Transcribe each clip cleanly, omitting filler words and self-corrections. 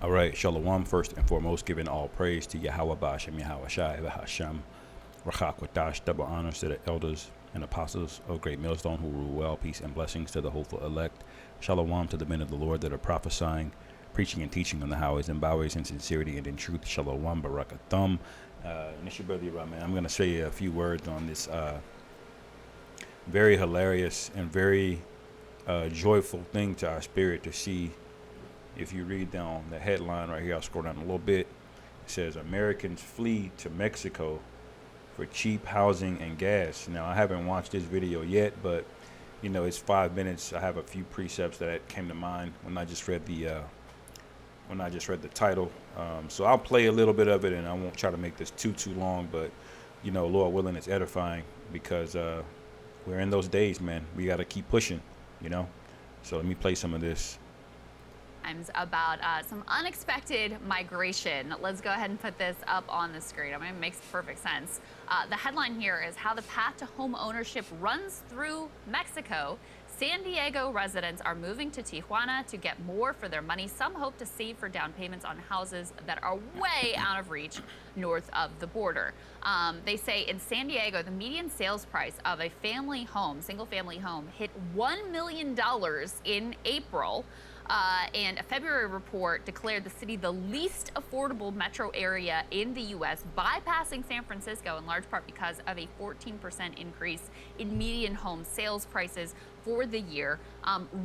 All right, Shalom. First and foremost, giving all praise to Yahweh Bashem, Yahweh Shai, Hashem, Rachakwatash, double honors to the elders and apostles of Great Millstone who rule well, peace and blessings to the hopeful elect. Shalom to the men of the Lord that are prophesying, preaching and teaching on the highways and byways in sincerity and in truth. Shalom, Barakathum. And it's your brother Rahman. I'm going to say a few words on this very hilarious and very joyful thing to our spirit to see. If you read down the headline right here, I'll scroll down a little bit. It says, Americans flee to Mexico for cheap housing and gas. Now, I haven't watched this video yet, but, you know, it's 5 minutes. I have a few precepts that came to mind when I just read the title. So I'll play a little bit of it, and I won't try to make this too long. But, you know, Lord willing, it's edifying because we're in those days, man. We got to keep pushing, you know. So let me play some of this. About some unexpected migration. Let's go ahead and put this up on the screen. I mean, it makes perfect sense. The headline here is how the path to home ownership runs through Mexico. San Diego residents are moving to Tijuana to get more for their money. Some hope to save for down payments on houses that are way out of reach north of the border. They say in San Diego, the median sales price of a family home, single family home, hit $1 million in April. And a February report declared the city the least affordable metro area in the U.S., bypassing San Francisco in large part because of a 14% increase in median home sales prices for the year.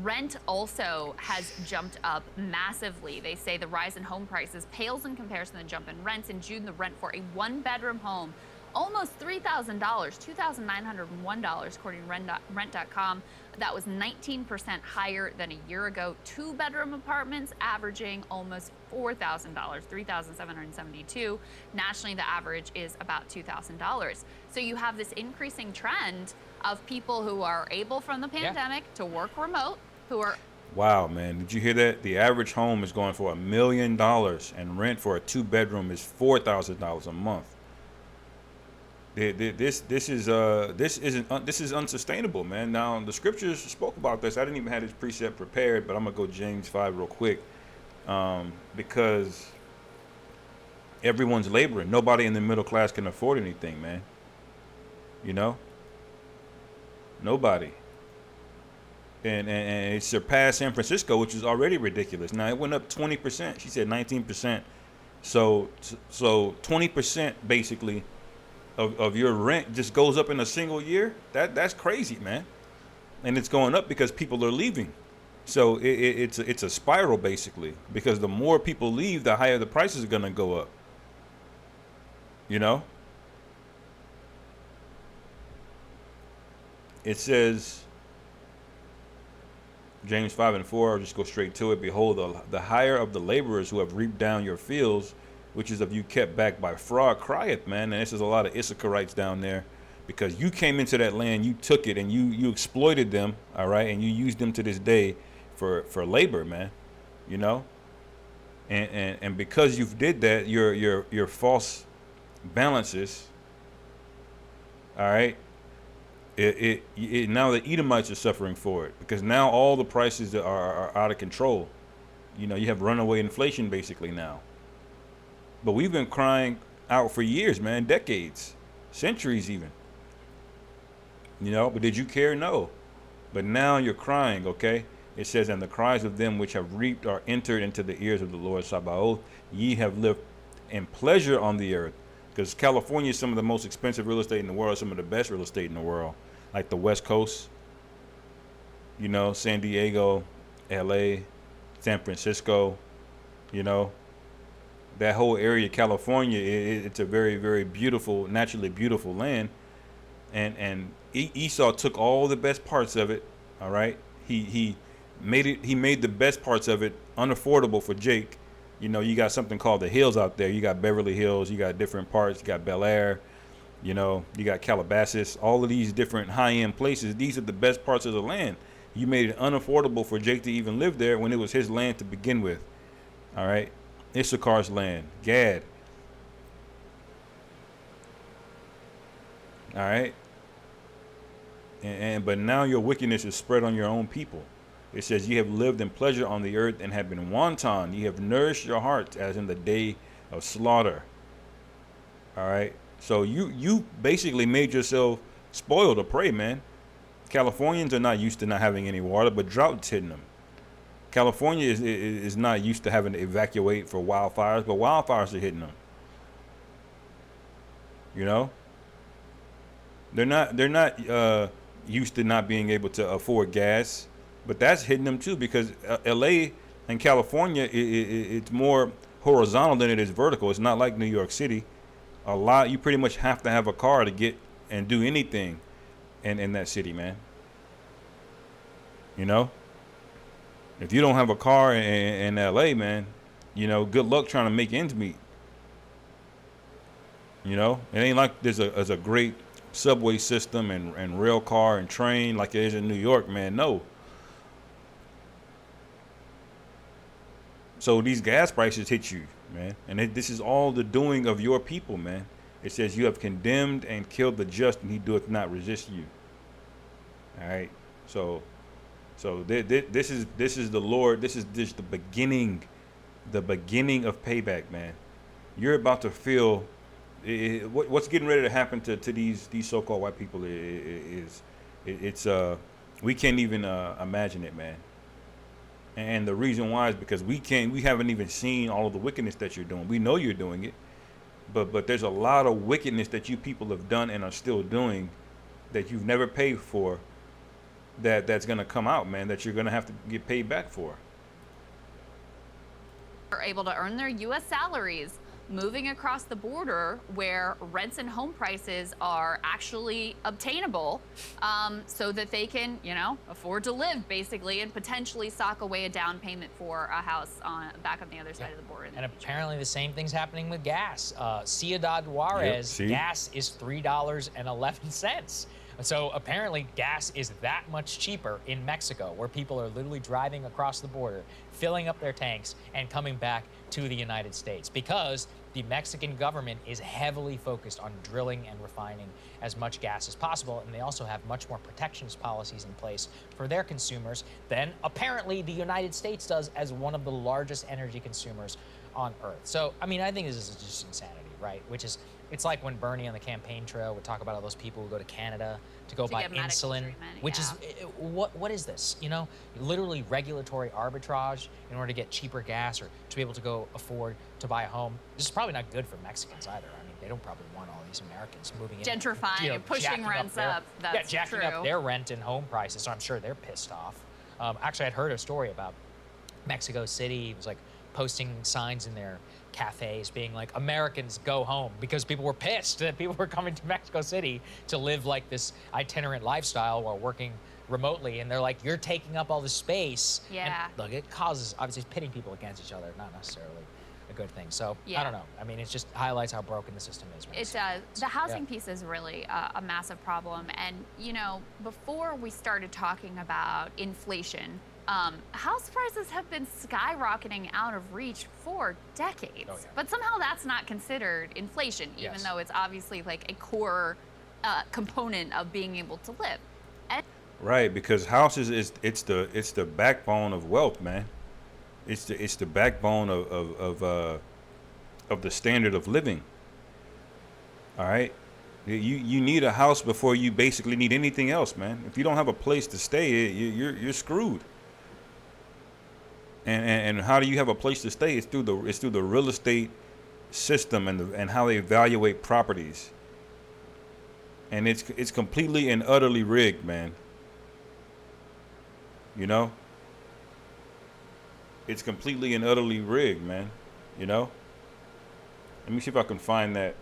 Rent also has jumped up massively. They say the rise in home prices pales in comparison to the jump in rents. In June, the rent for a one-bedroom home almost $3,000, $2,901, according to rent.com. That was 19% higher than a year ago. Two-bedroom apartments averaging almost $4,000, $3,772. Nationally, the average is about $2,000. So you have this increasing trend of people who are able from the pandemic to work remote, who are... Wow, man. Did you hear that? The average home is going for $1 million, and rent for a two-bedroom is $4,000 a month. This is unsustainable, man. Now the scriptures spoke about this. I didn't even have this precept prepared, but I'm gonna go James 5 real quick, because everyone's laboring. Nobody in the middle class can afford anything, man. You know, nobody. And it surpassed San Francisco, which is already ridiculous. Now it went up 20%. She said 19%. So 20% basically of your rent just goes up in a single year. That's crazy, man. And it's going up because people are leaving. So it's a spiral basically, because the more people leave, the higher the prices are gonna go up. You know? It says, James 5 and 4, I'll just go straight to it. Behold, the hire of the laborers who have reaped down your fields, which is of you kept back by fraud, crieth, man. And this is a lot of Issacharites down there, because you came into that land, you took it, and you exploited them, all right, and you used them to this day for labor, man. You know, and because you did that, your false balances, all right. Now the Edomites are suffering for it, because now all the prices are out of control. You know, you have runaway inflation basically now. But we've been crying out for years, man, decades, centuries even. You know, but did you care? No. But now you're crying, okay? It says, and the cries of them which have reaped are entered into the ears of the Lord Sabaoth. Ye have lived in pleasure on the earth. Because California is some of the most expensive real estate in the world, some of the best real estate in the world. Like the West Coast, you know, San Diego, LA, San Francisco, you know. That whole area, California, it's a very, very beautiful, naturally beautiful land. And Esau took all the best parts of it, all right? He made the best parts of it unaffordable for Jake. You know, you got something called the Hills out there. You got Beverly Hills, you got different parts, you got Bel Air, you know, you got Calabasas, all of these different high-end places. These are the best parts of the land. You made it unaffordable for Jake to even live there when it was his land to begin with, all right? Issachar's land, Gad. All right. But now your wickedness is spread on your own people. It says, "You have lived in pleasure on the earth and have been wanton. You have nourished your hearts as in the day of slaughter." All right. So you basically made yourself spoiled or prey, man. Californians are not used to not having any water, but drought's hitting them. California is not used to having to evacuate for wildfires, but wildfires are hitting them. You know, they're not used to not being able to afford gas, but that's hitting them too because L.A. and California it's more horizontal than it is vertical. It's not like New York City. You pretty much have to have a car to get and do anything in that city, man. You know, if you don't have a car in L.A., man, good luck trying to make ends meet. It ain't like there's a great subway system and rail car and train like there is in New York, man. No. So these gas prices hit you, man. And this is all the doing of your people, man. It says, "You have condemned and killed the just, and he doeth not resist you." All right. So this is the Lord. This is just the beginning of payback, man. You're about to feel what's getting ready to happen to these so-called white people it's we can't even imagine it, man. And the reason why is because we haven't even seen all of the wickedness that you're doing. We know you're doing it, but there's a lot of wickedness that you people have done and are still doing that you've never paid for, that's gonna come out, man, that you're gonna have to get paid back for. Are able to earn their U.S. salaries moving across the border where rents and home prices are actually obtainable, so that they can, afford to live basically and potentially sock away a down payment for a house back on the other side of the border. And apparently the same thing's happening with gas. Ciudad Juarez, gas is $3.11. So apparently gas is that much cheaper in Mexico, where people are literally driving across the border, filling up their tanks, and coming back to the United States because the Mexican government is heavily focused on drilling and refining as much gas as possible, and they also have much more protectionist policies in place for their consumers than apparently the United States does as one of the largest energy consumers on Earth. So, I mean, I think this is just insanity, right? It's like when Bernie on the campaign trail would talk about all those people who go to Canada to go buy insulin, which is, what is this? Literally regulatory arbitrage in order to get cheaper gas or to be able to go afford to buy a home. This is probably not good for Mexicans either. I mean, they don't probably want all these Americans moving in. Gentrifying and pushing rents up. That's jacking up their rent and home prices, so I'm sure they're pissed off. Actually, I'd heard a story about Mexico City. It was like posting signs in their cafes being like, "Americans go home," because people were pissed that people were coming to Mexico City to live like this itinerant lifestyle while working remotely, and they're like, "You're taking up all the space." Yeah. And look, it causes, obviously, pitting people against each other, not necessarily a good thing. So I don't know. I mean, it just highlights how broken the system is. It does. The housing piece is really a massive problem. And, before we started talking about inflation, house prices have been skyrocketing out of reach for decades. Oh, yeah. But somehow that's not considered inflation, even though it's obviously like a core component of being able to live. Right, because houses it's the backbone of wealth, man. It's the backbone of the standard of living. All right, you need a house before you basically need anything else, man. If you don't have a place to stay, you're screwed. And how do you have a place to stay? It's through the real estate system and how they evaluate properties. And it's completely and utterly rigged, man. It's completely and utterly rigged, man. Let me see if I can find that.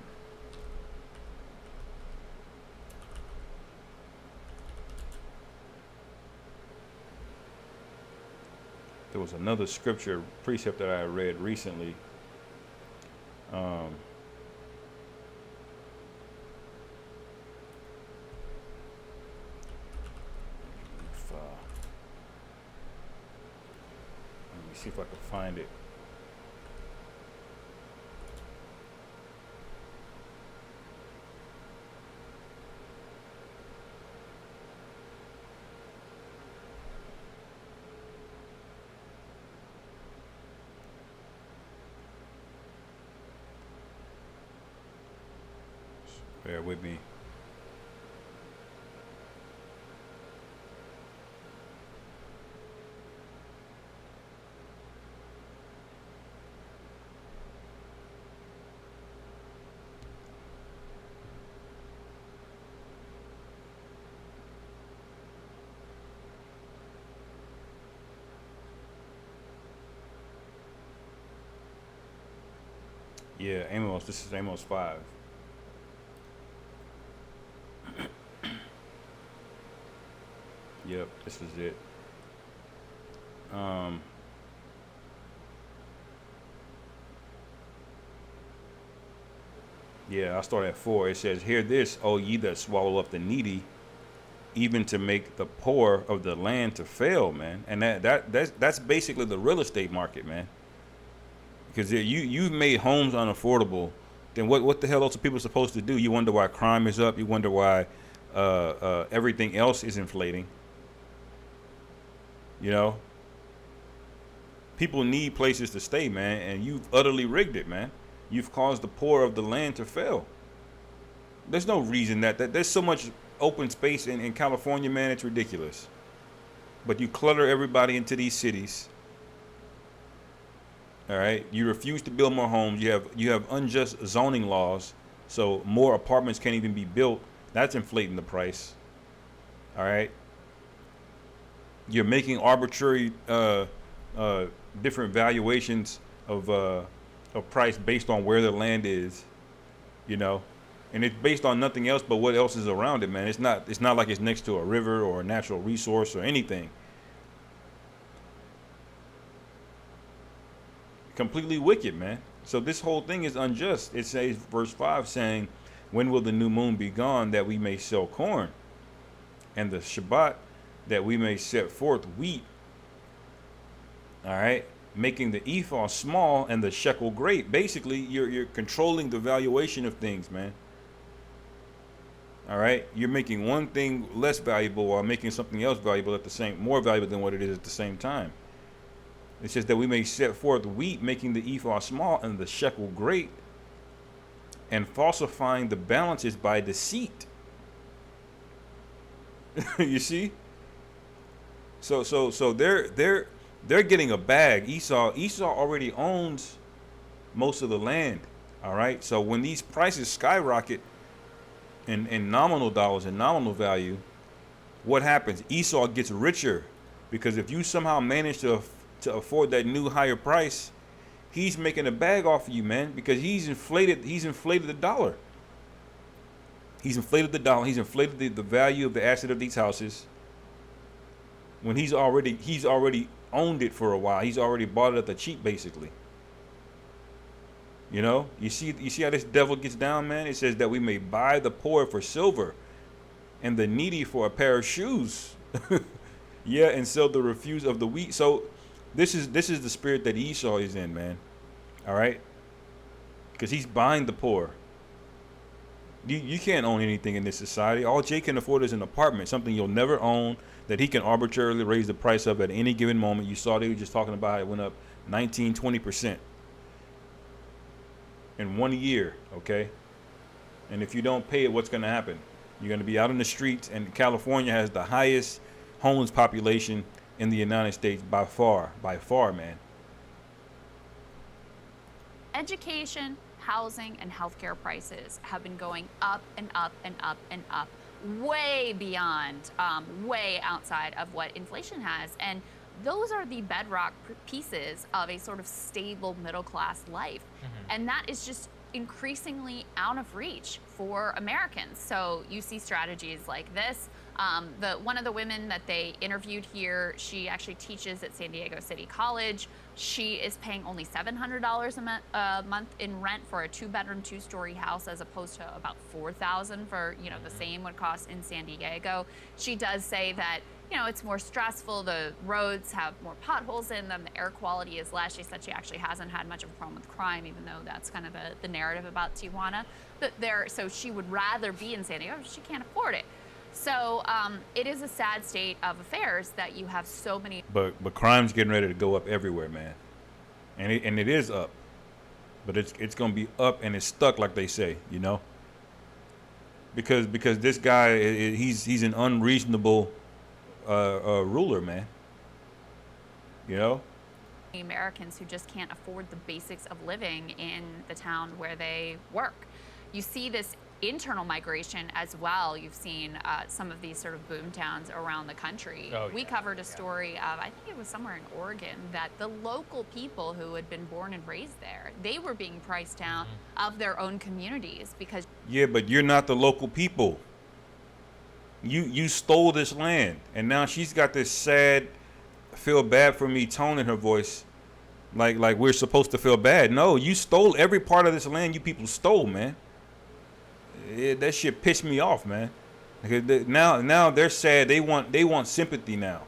There was another scripture precept that I read recently. Let me see if I can find it. Bear with me. Yeah, Amos. This is Amos 5. Yep, this is it. Um, yeah, I start at 4. It says, "Hear this, O ye that swallow up the needy, even to make the poor of the land to fail," man. And that's basically the real estate market, man. Because you've made homes unaffordable. Then what the hell else are people supposed to do? You wonder why crime is up. You wonder why everything else is inflating. You know, people need places to stay, man, and you've utterly rigged it, man. You've caused the poor of the land to fail. There's no reason that there's so much open space in California, man. It's ridiculous. But you clutter everybody into these cities. All right. You refuse to build more homes. You have unjust zoning laws, so more apartments can't even be built. That's inflating the price. All right. You're making arbitrary different valuations of price based on where the land is, you know, and it's based on nothing else but what else is around it, man. It's not like it's next to a river or a natural resource or anything. Completely wicked, man. So this whole thing is unjust. It says, verse 5, saying, "When will the new moon be gone, that we may sell corn, and the Shabbat, that we may set forth wheat?" All right, making the ephah small and the shekel great. Basically, you're controlling the valuation of things, man. All right, you're making one thing less valuable while making something else valuable at the same, more valuable than what it is at the same time. It says that we may set forth wheat, making the ephah small and the shekel great, and falsifying the balances by deceit. You see? So they're getting a bag. Esau already owns most of the land. All right. So when these prices skyrocket in nominal dollars and nominal value, what happens? Esau gets richer, because if you somehow manage to afford that new higher price, he's making a bag off of you, man, because he's inflated the dollar. He's inflated the dollar. He's inflated the value of the asset of these houses. When he's already owned it for a while. He's already bought it at the cheap, basically. You know, you see how this devil gets down, man. It says that we may buy the poor for silver, and the needy for a pair of shoes. Yeah, and sell the refuse of the wheat. So this is the spirit that Esau is in, man. All right, because he's buying the poor. You can't own anything in this society. All Jay can afford is an apartment, something you'll never own, that he can arbitrarily raise the price of at any given moment. You saw they were just talking about it went up 19-20% in 1 year, okay? And if you don't pay it, what's going to happen? You're going to be out in the streets, and California has the highest homeless population in the United States by far, man. Education, housing, and healthcare prices have been going up and up and up and up, way beyond, way outside of what inflation has. And those are the bedrock pieces of a sort of stable middle class life. Mm-hmm. And that is just increasingly out of reach for Americans. So you see strategies like this. One of the women that they interviewed here, she actually teaches at San Diego City College. She is paying only $700 a month in rent for a 2-bedroom, 2-story house, as opposed to about $4,000 for, you know, the same would cost in San Diego. She does say that, you know, it's more stressful. The roads have more potholes in them. The air quality is less. She said she actually hasn't had much of a problem with crime, even though that's kind of the narrative about Tijuana. So she would rather be in San Diego. She can't afford it. So it is a sad state of affairs that you have so many. But crime's getting ready to go up everywhere, man, and it is up, but it's gonna be up and it's stuck, like they say, you know. because this guy, he's an unreasonable ruler, man. You know. Americans who just can't afford the basics of living in the town where they work. You see this internal migration as well. You've seen some of these sort of boom towns around the country. We covered a story of, I think it was somewhere in Oregon, that the local people who had been born and raised there, they were being priced out of their own communities because... Yeah, but you're not the local people. You stole this land, and now she's got this sad, feel bad for me tone in her voice, like we're supposed to feel bad. No, you stole every part of this land. You people stole, man. That shit pissed me off, man. Now they're sad. They want sympathy now.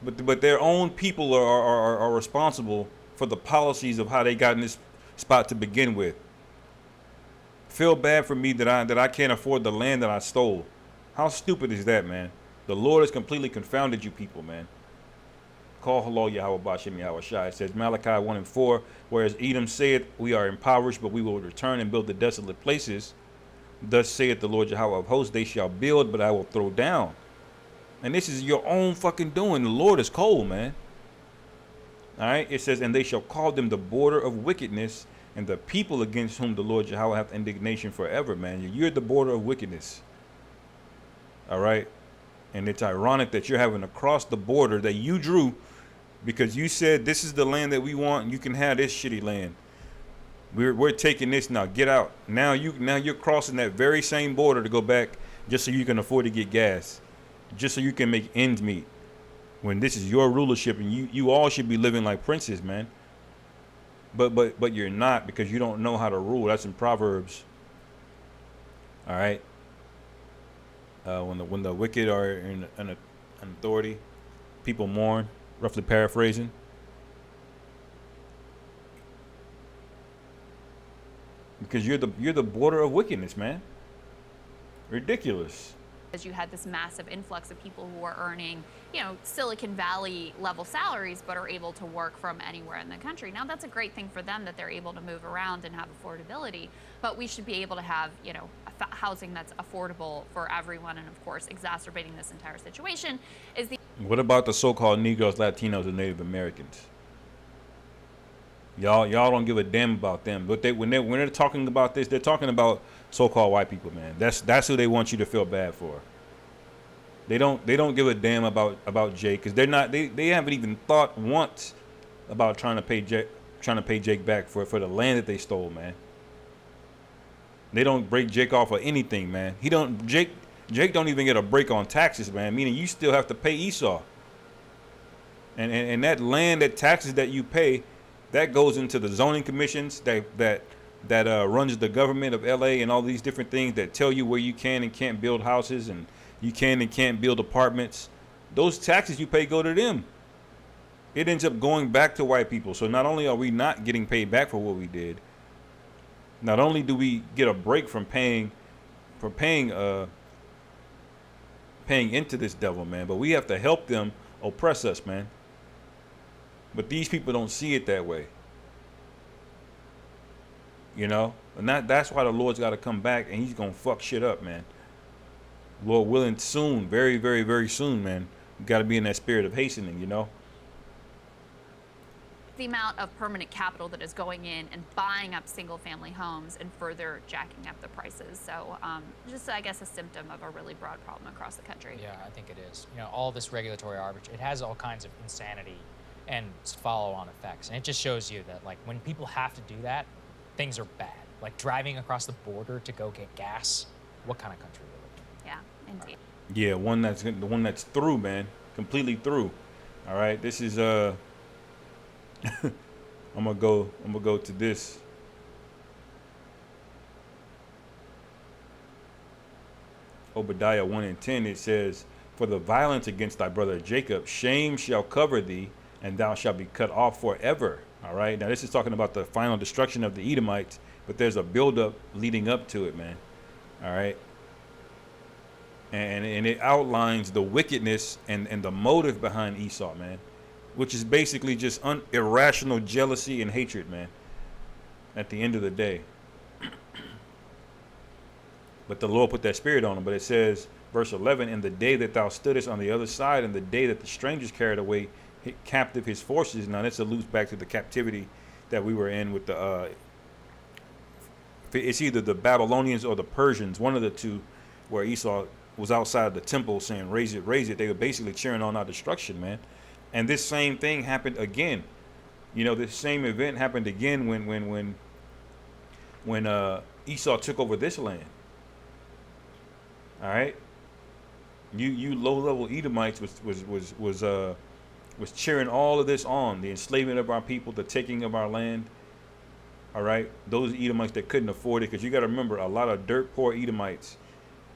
But their own people are responsible for the policies of how they got in this spot to begin with. Feel bad for me that I can't afford the land that I stole. How stupid is that, man? The Lord has completely confounded you people, man. Call hello Yahweh Bashem Yahweh Shai. It says Malachi 1:4, whereas Edom saith, we are impoverished, but we will return and build the desolate places. Thus saith the Lord Yahweh of hosts, they shall build, but I will throw down. And this is your own fucking doing. The Lord is cold, man. All right, it says, and they shall call them the border of wickedness, and the people against whom the Lord Yahweh hath indignation forever, man. You're the border of wickedness. All right. And it's ironic that you're having to cross the border that you drew because you said this is the land that we want and you can have this shitty land. We're taking this now. Get out. Now you're crossing that very same border to go back just so you can afford to get gas. Just so you can make ends meet. When this is your rulership and you all should be living like princes, man. But you're not because you don't know how to rule. That's in Proverbs. All right. When the wicked are in an authority, people mourn. Roughly paraphrasing. Because you're the border of wickedness, man. Ridiculous. As you had this massive influx of people who are earning, Silicon Valley level salaries, but are able to work from anywhere in the country. Now, that's a great thing for them that they're able to move around and have affordability, but we should be able to have, housing that's affordable for everyone. And of course, exacerbating this entire situation is the... What about the so-called Negroes, Latinos, and Native Americans? Y'all don't give a damn about them. But when they're talking about this, they're talking about so-called white people, man. That's who they want you to feel bad for. They don't give a damn about Jake because they haven't even thought once about trying to pay Jake back for the land that they stole, man. They don't break Jake off of anything, man. Jake don't even get a break on taxes, man. Meaning you still have to pay Esau. And that land, that taxes that you pay, that goes into the zoning commissions that runs the government of LA and all these different things that tell you where you can and can't build houses and you can and can't build apartments. Those taxes you pay go to them. It ends up going back to white people. So not only are we not getting paid back for what we did, not only do we get a break from paying into this devil, man, but we have to help them oppress us, man. But these people don't see it that way. And that's why the Lord's got to come back and he's going to fuck shit up, man. Lord willing, soon, very, very, very soon, man. You got to be in that spirit of hastening, The amount of permanent capital that is going in and buying up single-family homes and further jacking up the prices. So just, I guess, a symptom of a really broad problem across the country. Yeah, I think it is. All this regulatory arbitrage, it has all kinds of insanity and follow-on effects. And it just shows you that, like, when people have to do that, things are bad. Like driving across the border to go get gas, what kind of country we live in? Yeah, indeed. Yeah, the one that's through, man, completely through. All right, this is I'm gonna go to this. Obadiah 1:10. It says, "For the violence against thy brother Jacob, shame shall cover thee, and thou shalt be cut off forever." All right. Now this is talking about the final destruction of the Edomites, but there's a buildup leading up to it, man. All right. And it outlines the wickedness and the motive behind Esau, man, which is basically just irrational jealousy and hatred, man, at the end of the day. But the Lord put that spirit on him. But it says, verse 11, in the day that thou stoodest on the other side, and the day that the strangers carried away captive his forces. Now this alludes back to the captivity that we were in with the, it's either the Babylonians or the Persians, one of the two, where Esau was outside the temple saying, raise it, raise it. They were basically cheering on our destruction, man. And this same thing happened again. You know, this same event happened again when Esau took over this land. All right, you low-level Edomites was cheering all of this on, the enslavement of our people, the taking of our land. All right, those Edomites that couldn't afford it, because you got to remember, a lot of dirt poor Edomites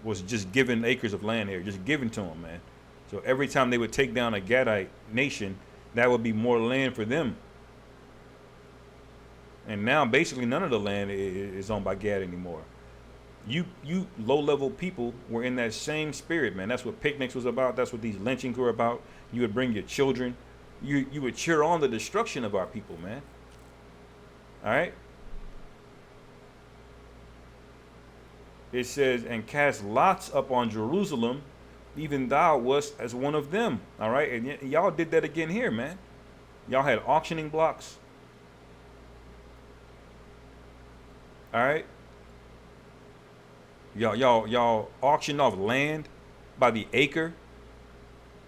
was just given acres of land here, just given to them, man. So every time they would take down a Gadite nation, that would be more land for them. And now basically none of the land is owned by Gad anymore. You low-level people were in that same spirit, man. That's what picnics was about. That's what these lynchings were about. You would bring your children. You would cheer on the destruction of our people, man. All right? It says, and cast lots upon Jerusalem, even thou wast as one of them. All right? And y'all did that again here, man. Y'all had auctioning blocks. All right? Y'all auctioned off land by the acre.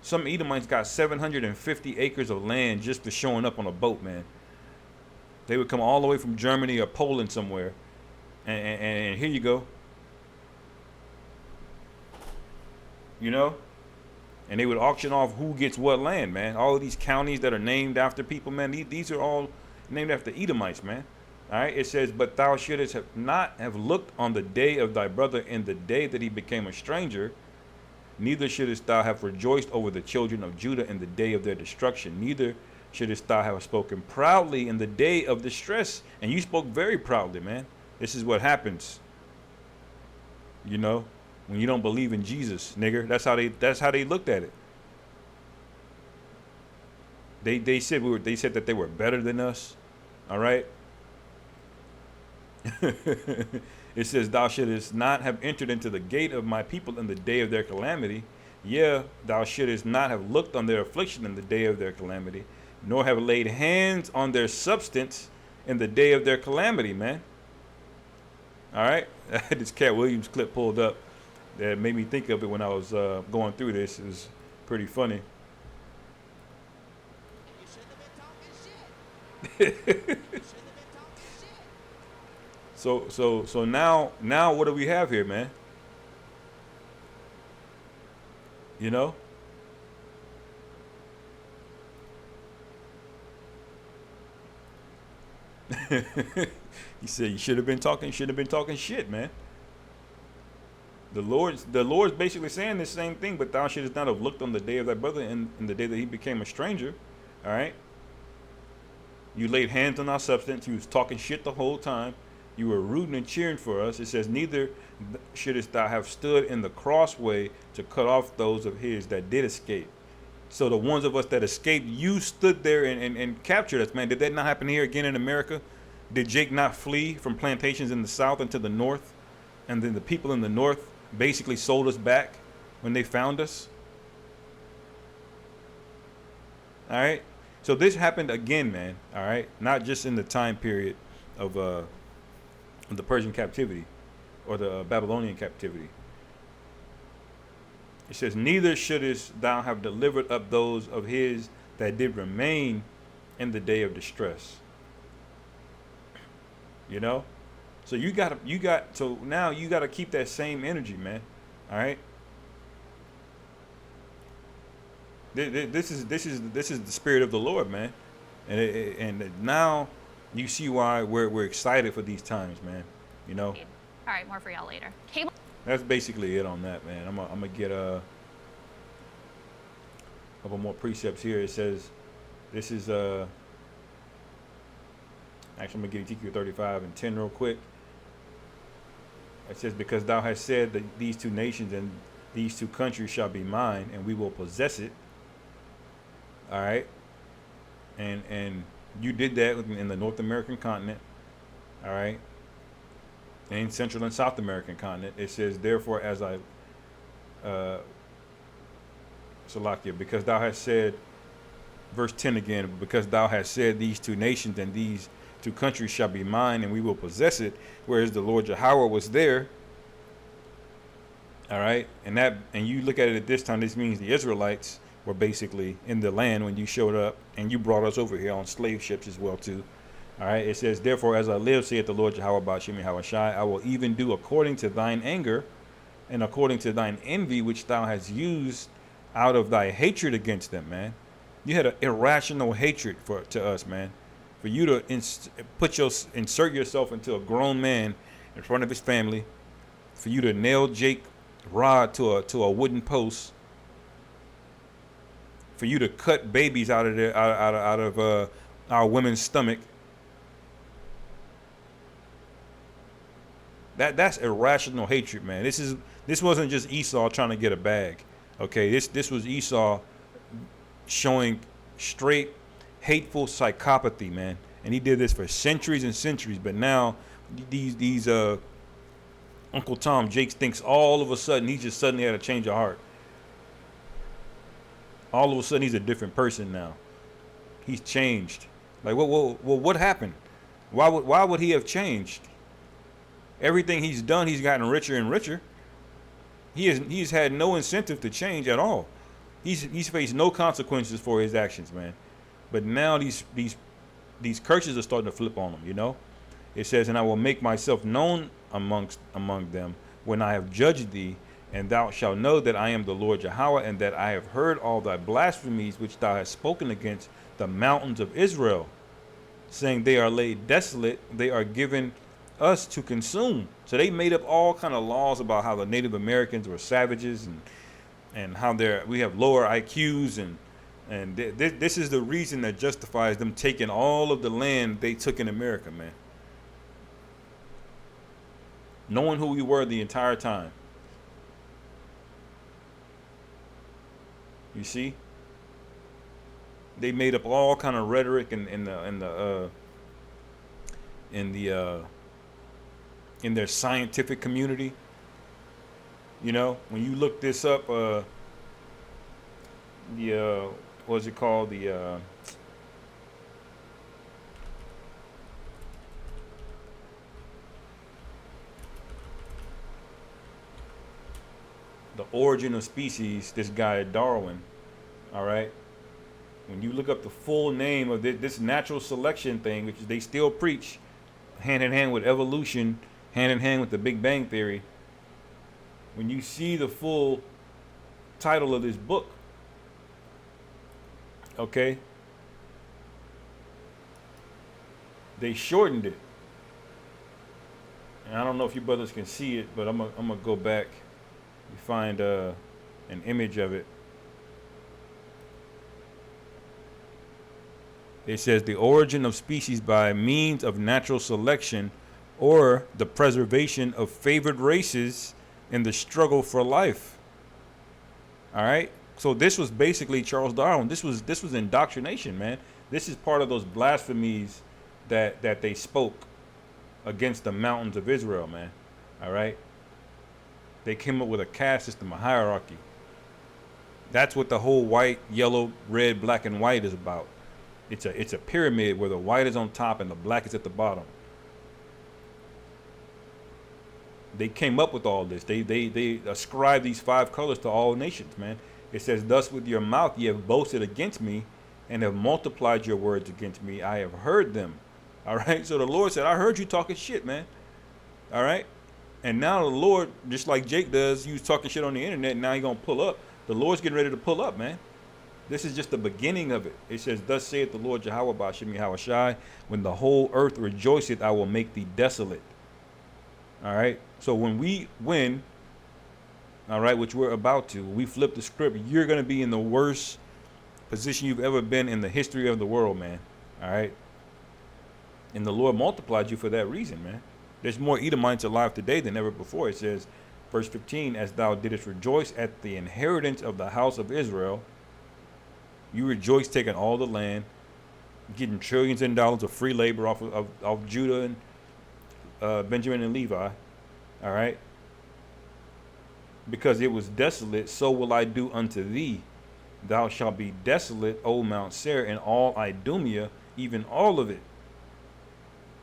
Some Edomites got 750 acres of land just for showing up on a boat, man. They would come all the way from Germany or Poland somewhere, and here you go. You know? And they would auction off who gets what land, man. All of these counties that are named after people, man, these are all named after Edomites, man. All right, it says, but thou shouldest not have looked on the day of thy brother in the day that he became a stranger, neither shouldest thou have rejoiced over the children of Judah in the day of their destruction, neither shouldest thou have spoken proudly in the day of distress. And you spoke very proudly, man. This is what happens, you know, when you don't believe in Jesus, nigger. That's how they looked at it. They said that they were better than us. All right. It says, thou shouldest not have entered into the gate of my people in the day of their calamity. Yeah, thou shouldest not have looked on their affliction in the day of their calamity, nor have laid hands on their substance in the day of their calamity, man. All right. I had this Cat Williams clip pulled up that made me think of it when I was going through this. It was pretty funny. So now what do we have here, man? You know? He said you should have been talking shit, man. The Lord's basically saying the same thing, but thou shouldest not have looked on the day of thy brother in the day that he became a stranger. All right? You laid hands on our substance. You was talking shit the whole time. You were rooting and cheering for us. It says, neither shouldest thou have stood in the crossway to cut off those of his that did escape. So the ones of us that escaped, you stood there and captured us, man. Did that not happen here again in America? Did Jake not flee from plantations in the south into the north? And then the people in the north basically sold us back when they found us? All right? So this happened again, man. All right? Not just in the time period of the Persian captivity or the Babylonian captivity. It says, neither shouldest thou have delivered up those of his that did remain in the day of distress. You know? So now you gotta keep that same energy, man. All right? This is the spirit of the Lord, man. And now you see why we're excited for these times, man. You know? All right, more for y'all later. Cable. That's basically it on that, man. I'm gonna get a couple more precepts here. It says, this is actually I'm gonna get Ezekiel 35 and 10 real quick. It says, because thou hast said that these two nations and these two countries shall be mine, and we will possess it. All right, and you did that in the North American continent. All right, in Central and South American continent. It says, therefore, as I, Salakia, because thou hast said, verse 10 again, because thou hast said these two nations and these two countries shall be mine and we will possess it, whereas the Lord Yahweh was there. All right. And you look at it at this time, this means the Israelites were basically in the land when you showed up and you brought us over here on slave ships as well too. All right. It says, therefore, as I live, saith the Lord Yahweh Ba'ashem Yahushai, I will even do according to thine anger and according to thine envy, which thou hast used out of thy hatred against them, man. You had an irrational hatred to us, man. For you to insert yourself into a grown man in front of his family, for you to nail Jake rod to a wooden post, for you to cut babies out of our women's stomach. That's irrational hatred, man. This wasn't just Esau trying to get a bag. Okay, this was Esau showing straight hateful psychopathy, man. And he did this for centuries and centuries. But now these Uncle Tom Jakes thinks all of a sudden he just suddenly had a change of heart. All of a sudden he's a different person now. He's changed. Like, what happened? Why would he have changed? Everything he's done, he's gotten richer and richer. He's had no incentive to change at all. He's faced no consequences for his actions, man. But now these curses are starting to flip on him, you know? It says, and I will make myself known among them when I have judged thee, and thou shalt know that I am the Lord Yahweh, and that I have heard all thy blasphemies which thou hast spoken against the mountains of Israel, saying they are laid desolate, they are given us to consume. So they made up all kind of laws about how the Native Americans were savages and how we have lower IQs and this is the reason that justifies them taking all of the land they took in America, man. Knowing who we were the entire time. You see? They made up all kind of rhetoric in their scientific community. You know, when you look this up, what's it called? The origin of species, this guy Darwin, all right? When you look up the full name of this natural selection thing, which they still preach, hand in hand with evolution, hand in hand with the Big Bang Theory, when you see the full title of this book, okay, they shortened it. And I don't know if you brothers can see it, but I'm gonna go back and find an image of it. It says the origin of species by means of natural selection or the preservation of favored races in the struggle for life. All right. So this was basically Charles Darwin. This was indoctrination, man. This is part of those blasphemies that they spoke against the mountains of Israel, man. All right. They came up with a caste system, a hierarchy. That's what the whole white, yellow, red, black, and white is about. It's a pyramid where the white is on top and the black is at the bottom. They came up with all this. They ascribe these 5 colors to all nations, man. It says, thus with your mouth ye have boasted against me and have multiplied your words against me. I have heard them. All right. So the Lord said, I heard you talking shit, man. All right. And now the Lord, just like Jake does, he was talking shit on the internet. And now he's going to pull up. The Lord's getting ready to pull up, man. This is just the beginning of it. It says, thus saith the Lord Yahweh Ba'ashem Yahushai, when the whole earth rejoiceth, I will make thee desolate. All right. So when we win, all right, which we're about to, we flip the script, you're going to be in the worst position you've ever been in the history of the world, man. All right. And the Lord multiplied you for that reason, man. There's more Edomites alive today than ever before. It says, verse 15, as thou didst rejoice at the inheritance of the house of Israel, you rejoice taking all the land, getting trillions of dollars of free labor off Judah and Benjamin and Levi, all right? Because it was desolate, so will I do unto thee. Thou shalt be desolate, O Mount Seir, and all Idumea, even all of it.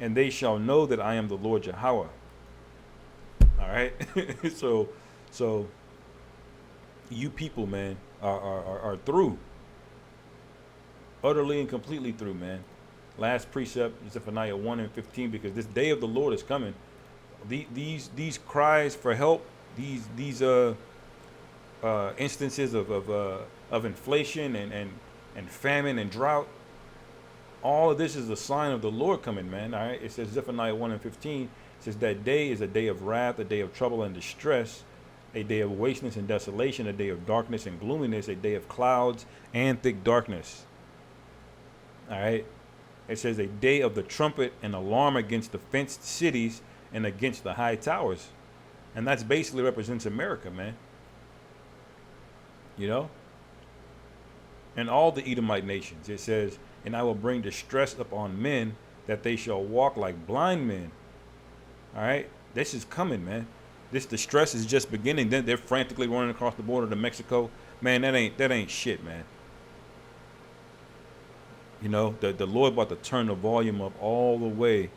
And they shall know that I am the Lord Yahweh. All right? so you people, man, are through. Utterly and completely through, man. Last precept, Zephaniah 1 and 15, because this day of the Lord is coming. These cries for help, these instances of inflation and famine and drought, all of this is a sign of the Lord coming, man. All right, it says Zephaniah 1 and 15. It says that day is a day of wrath, a day of trouble and distress, a day of wasteness and desolation, a day of darkness and gloominess, a day of clouds and thick darkness. All right. It says a day of the trumpet and alarm against the fenced cities and against the high towers. And that's basically represents America, man. You know? And all the Edomite nations. It says, and I will bring distress upon men that they shall walk like blind men. All right? This is coming, man. This distress is just beginning. Then they're frantically running across the border to Mexico. Man, that ain't shit, man. You know, the Lord about to turn the volume up all the way.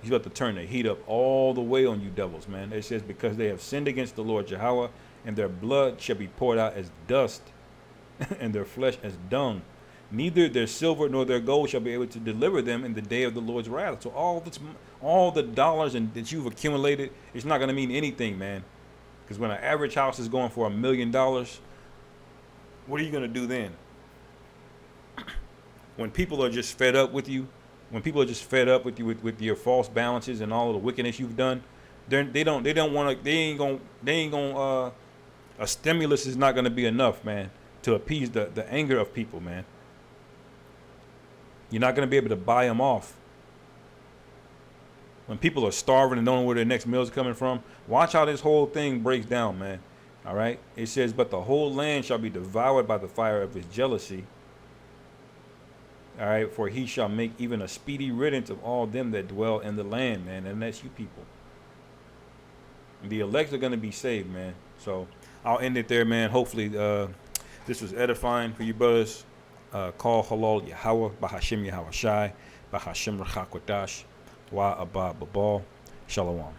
He's about to turn the heat up all the way on you devils, man. It says, because they have sinned against the Lord Yahweh, and their blood shall be poured out as dust, and their flesh as dung. Neither their silver nor their gold shall be able to deliver them in the day of the Lord's wrath. So all the dollars that you've accumulated, it's not going to mean anything, man. Because when an average house is going for $1 million, what are you going to do then? When people are just fed up with you, with your false balances and all of the wickedness you've done, a stimulus is not going to be enough, man, to appease the anger of people, man. You're not going to be able to buy them off. When people are starving and don't know where their next meal is coming from, watch how this whole thing breaks down, man. All right? It says, but the whole land shall be devoured by the fire of his jealousy. All right, for he shall make even a speedy riddance of all them that dwell in the land, man. And that's you people. The elect are going to be saved, man. So I'll end it there, man. Hopefully this was edifying for you brothers. Call halal Yahweh, Bahashim Yahweh Shai, Bahashim Rachakwadash, Wa Abba Babal. Shalom.